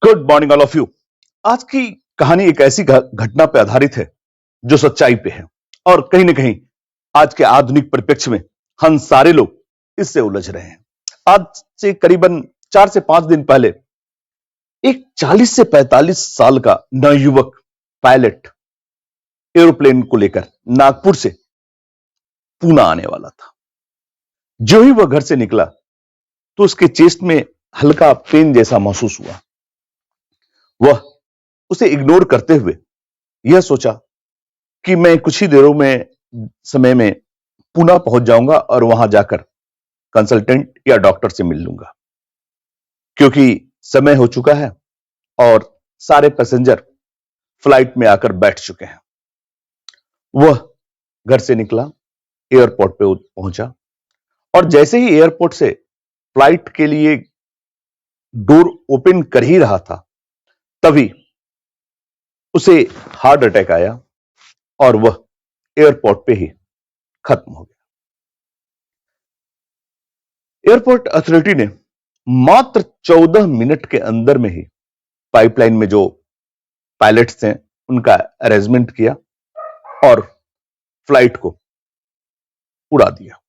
Good morning all of you. आज की कहानी एक ऐसी घटना पर आधारित है जो सच्चाई पे है और कहीं ना कहीं आज के आधुनिक परिप्रेक्ष्य में हम सारे लोग इससे उलझ रहे हैं। आज से करीबन 4 से 5 दिन पहले एक 40 से 45 साल का नवयुवक पायलट एरोप्लेन को लेकर नागपुर से पूना आने वाला था। जो ही वह घर से निकला तो उसके चेस्ट में हल्का पेन जैसा महसूस हुआ। वह उसे इग्नोर करते हुए यह सोचा कि मैं कुछ ही देरों में समय में पुणे पहुंच जाऊंगा और वहां जाकर कंसल्टेंट या डॉक्टर से मिल लूंगा, क्योंकि समय हो चुका है और सारे पैसेंजर फ्लाइट में आकर बैठ चुके हैं। वह घर से निकला, एयरपोर्ट पे पहुंचा और जैसे ही एयरपोर्ट से फ्लाइट के लिए डोर ओपन कर ही रहा था, तभी उसे हार्ट अटैक आया और वह एयरपोर्ट पे ही खत्म हो गया। एयरपोर्ट अथॉरिटी ने मात्र 14 मिनट के अंदर में ही पाइपलाइन में जो पायलट्स थे उनका अरेंजमेंट किया और फ्लाइट को उड़ा दिया।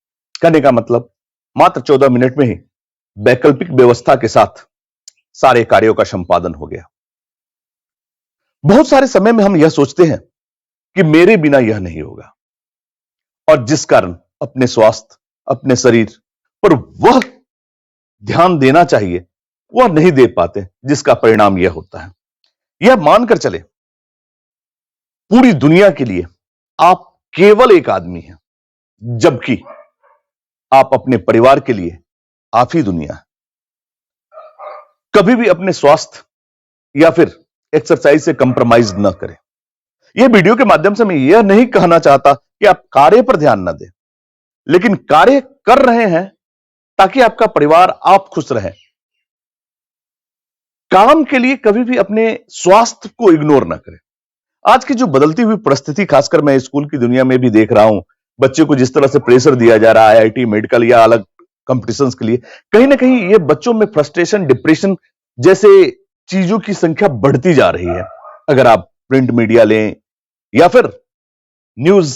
कहने का मतलब मात्र 14 मिनट में ही वैकल्पिक व्यवस्था के साथ सारे कार्यों का संपादन हो गया। बहुत सारे समय में हम यह सोचते हैं कि मेरे बिना यह नहीं होगा, और जिस कारण अपने स्वास्थ्य, अपने शरीर पर वह ध्यान देना चाहिए वह नहीं दे पाते, जिसका परिणाम यह होता है। यह मानकर चले पूरी दुनिया के लिए आप केवल एक आदमी हैं, जबकि आप अपने परिवार के लिए आप ही दुनिया है। कभी भी अपने स्वास्थ्य या फिर एक्सरसाइज से कंप्रोमाइज न करें। यह वीडियो के माध्यम से मैं यह नहीं कहना चाहता कि आप कार्य पर ध्यान न दें, लेकिन कार्य कर रहे हैं ताकि आपका परिवार, आप खुश रहें। काम के लिए कभी भी अपने स्वास्थ्य को इग्नोर न करें। आज की जो बदलती हुई परिस्थिति, खासकर मैं स्कूल की दुनिया में भी देख रहा हूं, बच्चे को जिस तरह से प्रेशर दिया जा रहा है आईआईटी, मेडिकल या अलग कंपटीशंस के लिए, कहीं ना कहीं ये बच्चों में फ्रस्ट्रेशन, डिप्रेशन जैसे चीजों की संख्या बढ़ती जा रही है। अगर आप प्रिंट मीडिया लें या फिर न्यूज,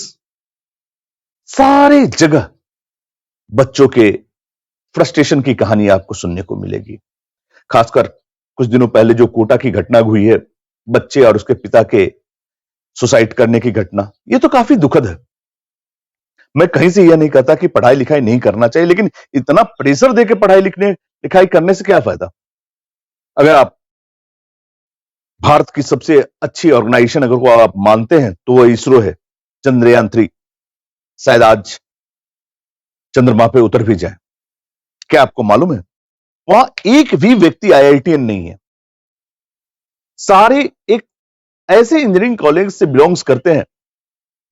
सारे जगह बच्चों के फ्रस्ट्रेशन की कहानी आपको सुनने को मिलेगी। खासकर कुछ दिनों पहले जो कोटा की घटना हुई है, बच्चे और उसके पिता के सुसाइड करने की घटना, यह तो काफी दुखद है। मैं कहीं से यह नहीं कहता कि पढ़ाई लिखाई नहीं करना चाहिए, लेकिन इतना प्रेशर देकर पढ़ाई लिखाई करने से क्या फायदा। अगर आप भारत की सबसे अच्छी ऑर्गेनाइजेशन अगर को आप मानते हैं तो वह इसरो है। चंद्रयान-3 शायद आज चंद्रमा पे उतर भी जाए। क्या आपको मालूम है वहां एक भी व्यक्ति आईआईटीएन नहीं है। सारे एक ऐसे इंजीनियरिंग कॉलेज से बिलोंग्स करते हैं।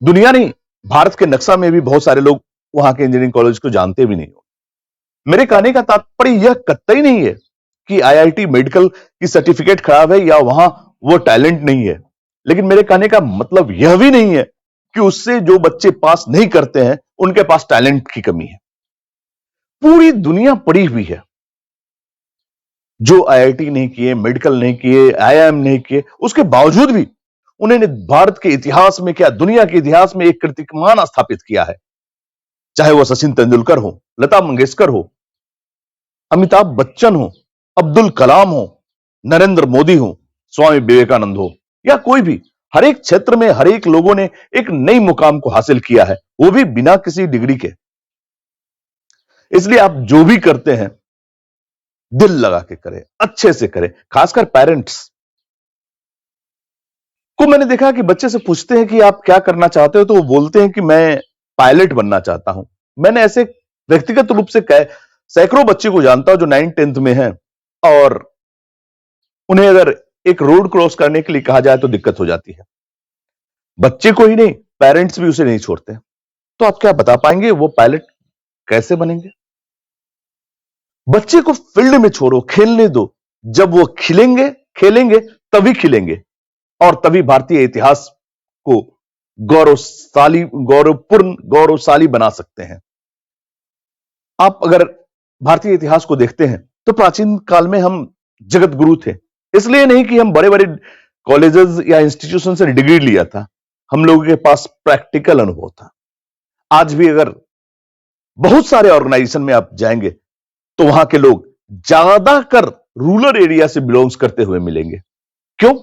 दुनिया नहीं, भारत के नक्शा में भी बहुत सारे लोग वहां के इंजीनियरिंग कॉलेज को जानते भी नहीं हो। मेरे कहने का तात्पर्य यह कतई नहीं है कि आईआईटी मेडिकल की सर्टिफिकेट खराब है या वहां वो टैलेंट नहीं है, लेकिन मेरे कहने का मतलब यह भी नहीं है कि उससे जो बच्चे पास नहीं करते हैं उनके पास टैलेंट की कमी है। पूरी दुनिया पड़ी हुई है जो आईआईटी नहीं किए, मेडिकल नहीं किए, आईआईएम नहीं किए, उसके बावजूद भी उन्होंने भारत के इतिहास में, क्या दुनिया के इतिहास में एक कीर्तिमान स्थापित किया है। चाहे वह सचिन तेंदुलकर हो, लता मंगेशकर हो, अमिताभ बच्चन हो, अब्दुल कलाम हो, नरेंद्र मोदी हो, स्वामी विवेकानंद हो, या कोई भी, हर एक क्षेत्र में हर एक लोगों ने एक नई मुकाम को हासिल किया है, वो भी बिना किसी डिग्री के। इसलिए आप जो भी करते हैं दिल लगा के करें, अच्छे से करें। खासकर पेरेंट्स को मैंने देखा कि बच्चे से पूछते हैं कि आप क्या करना चाहते हो, तो वो बोलते हैं कि मैं पायलट बनना चाहता हूं। मैंने ऐसे व्यक्तिगत रूप से सैकड़ों बच्चे को जानता हूं जो 9th-10th में हैं, और उन्हें अगर एक रोड क्रॉस करने के लिए कहा जाए तो दिक्कत हो जाती है। बच्चे को ही नहीं, पेरेंट्स भी उसे नहीं छोड़ते। तो आप क्या बता पाएंगे वो पायलट कैसे बनेंगे? बच्चे को फील्ड में छोड़ो, खेलने दो। जब वो खेलेंगे तभी खिलेंगे, और तभी भारतीय इतिहास को गौरवपूर्ण, गौरवशाली बना सकते हैं। आप अगर भारतीय इतिहास को देखते हैं तो प्राचीन काल में हम जगत गुरु थे, इसलिए नहीं कि हम बड़े बड़े कॉलेजेस या इंस्टीट्यूशन से डिग्री लिया था, हम लोगों के पास प्रैक्टिकल अनुभव था। आज भी अगर बहुत सारे ऑर्गेनाइजेशन में आप जाएंगे तो वहां के लोग ज्यादातर रूरल एरिया से बिलोंग्स करते हुए मिलेंगे। क्यों?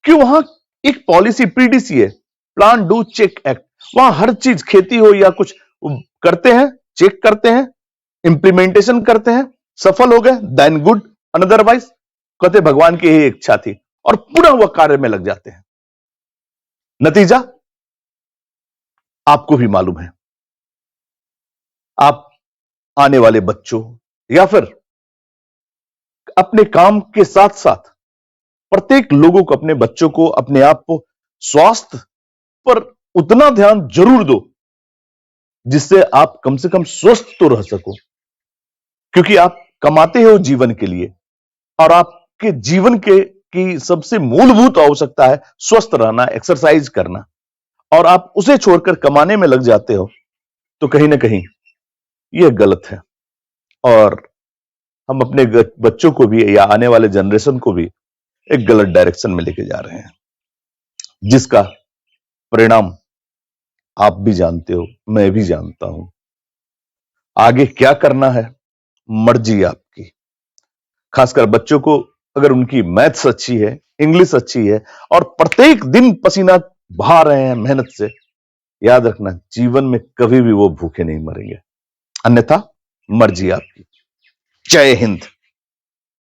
क्यों? वहां एक पॉलिसी पीडीसी है, प्लान डू चेक एक्ट। वहां हर चीज, खेती हो या कुछ, करते हैं, चेक करते हैं, इंप्लीमेंटेशन करते हैं, सफल हो गए देन गुड, अनदरवाइज कहते भगवान की यही इच्छा थी, और पुनः वह कार्य में लग जाते हैं। नतीजा आपको भी मालूम है। आप आने वाले बच्चों या फिर अपने काम के साथ साथ प्रत्येक लोगों को, अपने बच्चों को, अपने आप को स्वास्थ्य पर उतना ध्यान जरूर दो जिससे आप कम से कम स्वस्थ तो रह सको, क्योंकि आप कमाते हो जीवन के लिए, और आपके जीवन के की सबसे मूलभूत आवश्यकता है स्वस्थ रहना, एक्सरसाइज करना, और आप उसे छोड़कर कमाने में लग जाते हो तो कहीं ना कहीं यह गलत है। और हम अपने बच्चों को भी या आने वाले जनरेशन को भी एक गलत डायरेक्शन में लेके जा रहे हैं, जिसका परिणाम आप भी जानते हो, मैं भी जानता हूं। आगे क्या करना है मर्जी आपकी। खासकर बच्चों को, अगर उनकी मैथ्स अच्छी है, इंग्लिश अच्छी है, और प्रत्येक दिन पसीना बहा रहे हैं मेहनत से, याद रखना जीवन में कभी भी वो भूखे नहीं मरेंगे, अन्यथा मर्जी आपकी। जय हिंद।